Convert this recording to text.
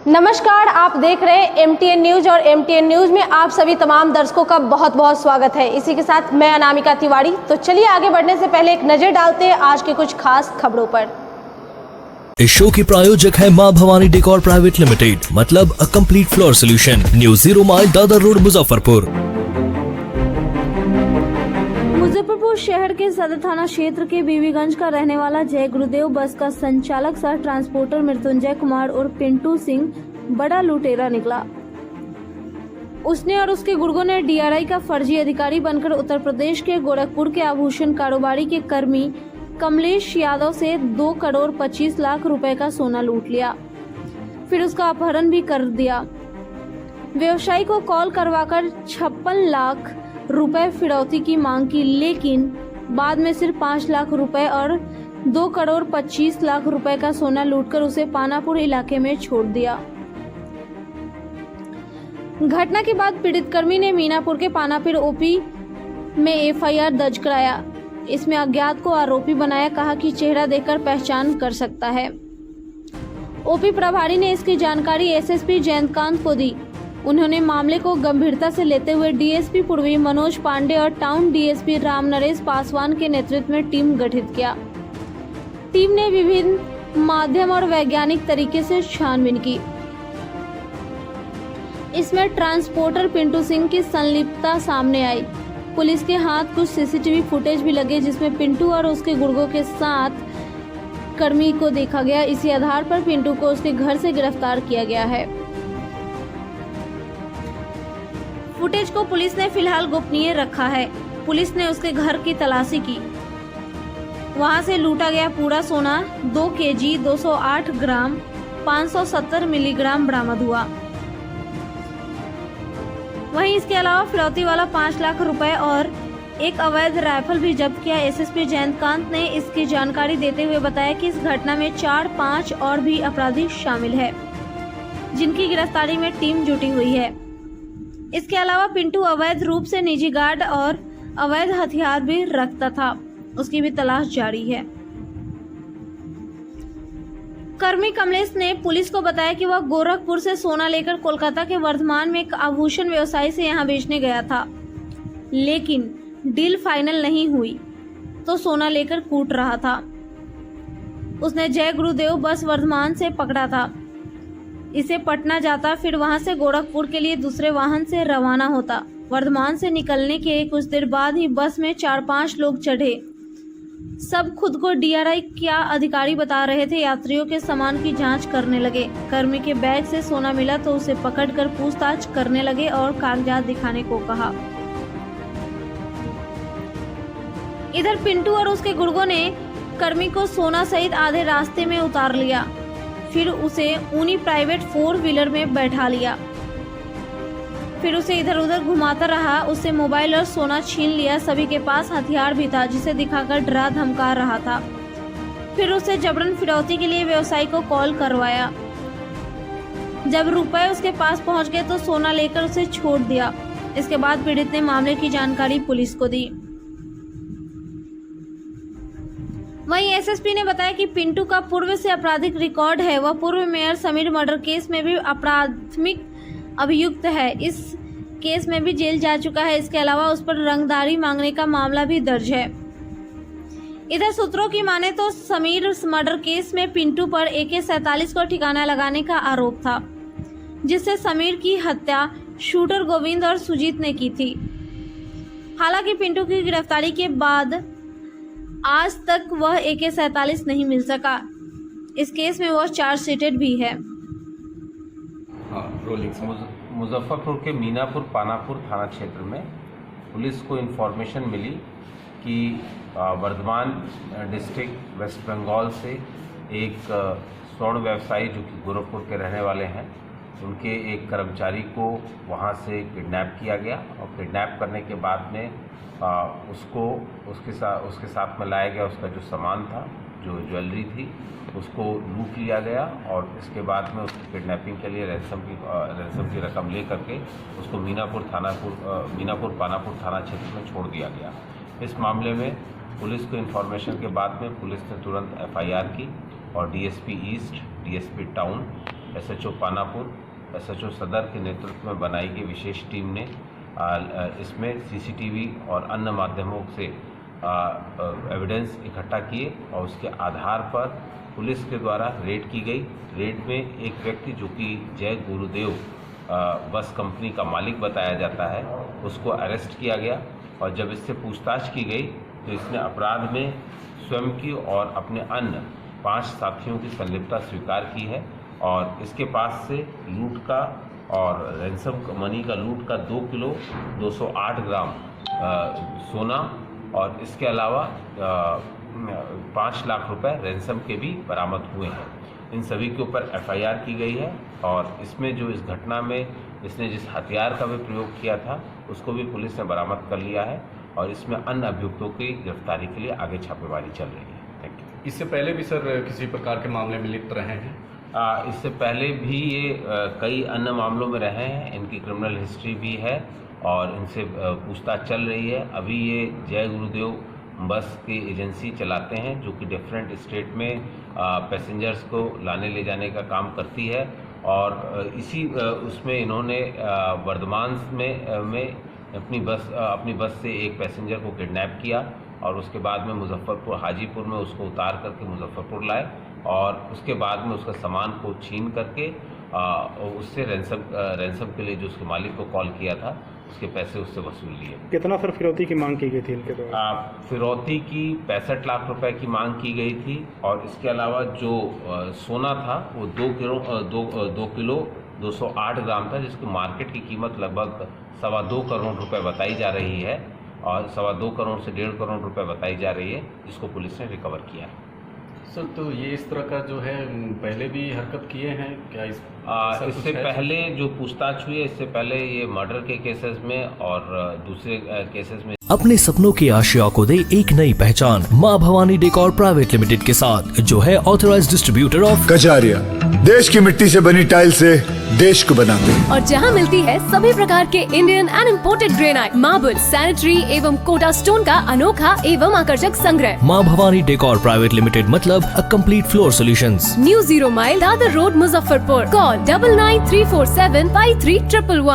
नमस्कार, आप देख रहे हैं MTN न्यूज और MTN न्यूज में आप सभी तमाम दर्शकों का बहुत बहुत स्वागत है। इसी के साथ मैं अनामिका तिवारी। तो चलिए आगे बढ़ने से पहले एक नजर डालते हैं आज के कुछ खास खबरों पर। इस शो के प्रायोजक है मां भवानी डेकोर प्राइवेट लिमिटेड, मतलब a complete floor solution, new 0 mile Dadar road, Muzaffarpur. Muzaffarpur शहर के सदर थाना क्षेत्र के बीबीगंज का रहने वाला जय गुरुदेव बस का संचालक सह ट्रांसपोर्टर मृत्युंजय कुमार और पिंटू सिंह बड़ा लुटेरा निकला। उसने और उसके गुर्गों ने DRI का फर्जी अधिकारी बनकर उत्तर प्रदेश के गोरखपुर के आभूषण कारोबारी के कर्मी कमलेश यादव से 2 करोड़ 25 लाख रुपए का सोना लूट लिया, फिर उसका अपहरण भी कर दिया। व्यवसायी को कॉल करवाकर 56 लाख रुपए फिरौती की मांग की, लेकिन बाद में सिर्फ 5 लाख रुपए और 2 करोड़ 25 लाख रुपए का सोना लूटकर उसे पानापुर इलाके में छोड़ दिया। घटना के बाद पीड़ित कर्मी ने मीनापुर के पानापुर OP में FIR दर्ज कराया। इसमें अज्ञात को आरोपी बनाया, कहा कि चेहरा देखकर पहचान कर सकता है। OP प्रभारी ने इसकी जानकारी SSP जयंतकांत को दी। उन्होंने मामले को गंभीरता से लेते हुए DSP पूर्वी मनोज पांडे और टाउन DSP राम नरेश पासवान के नेतृत्व में टीम गठित किया। टीम ने विभिन्न माध्यम और वैज्ञानिक तरीके से छानबीन की। इसमें ट्रांसपोर्टर पिंटू सिंह की संलिप्तता सामने आई। पुलिस के हाथ कुछ CCTV फुटेज भी लगे, जिसमें पिंटू और उसके गुर्गों के साथ कर्मी को देखा गया। इसी आधार पर पिंटू को उसके घर से गिरफ्तार किया गया है। फुटेज को पुलिस ने फिलहाल गोपनीय रखा है। पुलिस ने उसके घर की तलाशी की। वहां से लूटा गया पूरा सोना 2 kg 208 ग्राम 570 मिलीग्राम बरामद हुआ। वहीं इसके अलावा फिरौती वाला 5 लाख रुपए और एक अवैध राइफल भी जब्त किया। SSP जयंतकांत ने इसकी जानकारी देते हुए बताया कि इस घटना में 4-5 और भी अपराधी शामिल है, जिनकी गिरफ्तारी में टीम जुटी हुई है। इसके अलावा पिंटू अवैध रूप से निजी गार्ड और अवैध हथियार भी रखता था, उसकी भी तलाश जारी है। कर्मी कमलेश ने पुलिस को बताया कि वह गोरखपुर से सोना लेकर कोलकाता के वर्धमान में एक आभूषण व्यवसायी से यहां बेचने गया था, लेकिन डील फाइनल नहीं हुई तो सोना लेकर कूट रहा था। उसने जय गुरुदेव बस वर्धमान से पकड़ा था। इसे पटना जाता, फिर वहां से गोरखपुर के लिए दूसरे वाहन से रवाना होता। वर्धमान से निकलने के कुछ देर बाद ही बस में 4-5 लोग चढ़े। सब खुद को DRI क्या अधिकारी बता रहे थे। यात्रियों के सामान की जांच करने लगे। कर्मी के बैग से सोना मिला तो उसे पकड़कर पूछताछ करने लगे और कागजात दिखाने को कहा। इधर पिंटू और उसके गुर्गों ने कर्मी को सोना सहित आधे रास्ते में उतार लिया, फिर उसे ऊनी प्राइवेट 4 व्हीलर में बैठा लिया, फिर उसे इधर उधर घुमाता रहा। उससे मोबाइल और सोना छीन लिया। सभी के पास हथियार भी था, जिसे दिखाकर डरा धमका रहा था। फिर उसे जबरन फिरौती के लिए व्यवसायी को कॉल करवाया। जब रुपए उसके पास पहुंच गए तो सोना लेकर उसे छोड़ दिया। इसके बाद पीड़ित ने मामले की जानकारी पुलिस को दी। वहीं SSP ने बताया कि पिंटू का पूर्व से आपराधिक रिकॉर्ड है। वह पूर्व मेयर समीर मर्डर केस में भी अपराधिक अभियुक्त है। इस केस में भी जेल जा चुका है। इसके अलावा उस पर रंगदारी मांगने का मामला भी दर्ज है। इधर सूत्रों की माने तो समीर मर्डर केस में पिंटू पर AK-47 को ठिकाना लगाने का आरोप था, जिससे समीर की हत्या शूटर गोविंद और सुजीत ने की थी। हालांकि पिंटू की गिरफ्तारी के बाद आज तक वह AK-47 नहीं मिल सका। इस केस में वह चार्जशीटेड भी है। मुजफ्फरपुर के मीनापुर पानापुर थाना क्षेत्र में पुलिस को इन्फॉर्मेशन मिली कि वर्धमान डिस्ट्रिक्ट वेस्ट बंगाल से एक स्वर्ण व्यवसायी जो कि गोरखपुर के रहने वाले हैं, उनके एक कर्मचारी को वहां से किडनैप किया गया और किडनैप करने के बाद में उसके साथ में लाया गया उसका जो सामान था जो ज्वेलरी थी उसको लूट लिया गया और इसके बाद में उसकी किडनैपिंग के लिए रैंसम की रकम ले करके उसको मीनापुर पानापुर थाना क्षेत्र में छोड़ दिया गया। इस मामले में पुलिस को इन्फॉर्मेशन के बाद में पुलिस ने तुरंत एफआईआर की और DSP east, DSP town, SHO Panapur, SHO सदर के नेतृत्व में बनाई गई विशेष टीम ने इसमें सीसीटीवी और अन्य माध्यमों से एविडेंस इकट्ठा किए और उसके आधार पर पुलिस के द्वारा रेड की गई। रेड में एक व्यक्ति जो कि जय गुरुदेव बस कंपनी का मालिक बताया जाता है उसको अरेस्ट किया गया और जब इससे पूछताछ की गई तो इसने अपराध में स्वयं की और अपने अन्य 5 साथियों की संलिप्तता स्वीकार की है और इसके पास से लूट का और रैंसम मनी का लूट का 2 किलो 208 ग्राम सोना और इसके अलावा 5 लाख रुपए रैंसम के भी बरामद हुए हैं। इन सभी के ऊपर एफआईआर की गई है और इसमें जो इस घटना में इसने जिस हथियार का भी प्रयोग किया था उसको भी पुलिस ने बरामद कर लिया है और इसमें अन्य अभियुक्तों की गिरफ्तारी के लिए आगे छापेमारी चल रही है। Thank you. इससे पहले भी सर किसी प्रकार के मामले में लिप्त रहे हैं? इससे पहले भी ये कई अन्य मामलों में रहे हैं, इनकी क्रिमिनल हिस्ट्री भी है और इनसे पूछताछ चल रही है। अभी ये जय गुरुदेव बस की एजेंसी चलाते हैं जो कि डिफरेंट स्टेट में पैसेंजर्स को लाने ले जाने का काम करती है और इसी उसमें इन्होंने वर्धमान में अपनी बस से एक पैसेंजर को किडनैप किया और उसके बाद में मुजफ्फरपुर हाजीपुर में उसको उतार करके मुजफ्फरपुर लाए और उसके बाद में उसका सामान को छीन करके उससे रैंसम के लिए जो उसके मालिक को कॉल किया था उसके पैसे उससे वसूल लिए। कितना सर फिरौती की मांग की गई थी इनके द्वारा? फिरौती की 65 लाख रुपए की मांग की गई थी और इसके अलावा जो सोना था वो 2 किलो 208 ग्राम था जिसकी मार्केट की कीमत लगभग 2.25 करोड़ रुपए बताई जा रही है और 2.25 करोड़ से 1.5 करोड़ रुपए बताई जा रही है जिसको पुलिस ने रिकवर किया है। सर तो ये इस तरह का जो है पहले भी हरकत किए हैं क्या? इससे पहले जो पूछताछ हुई है इससे पहले ये मर्डर के केसेस में और दूसरे केसेस में अपने सपनों की आशिया को दे एक नई पहचान माँ भवानी डेकोर प्राइवेट लिमिटेड के साथ जो है ऑथराइज्ड डिस्ट्रीब्यूटर ऑफ कजारिया। देश की मिट्टी से बनी टाइल से देश को बनाते हैं और जहां मिलती है सभी प्रकार के Indian and imported granite, marble, sanitary एवं कोटा स्टोन का अनोखा एवं आकर्षक संग्रह। माँ भवानी डेकोर प्राइवेट लिमिटेड मतलब a complete floor solutions. New 0 mile Dadar road Muzaffarpur. Call 9934753111।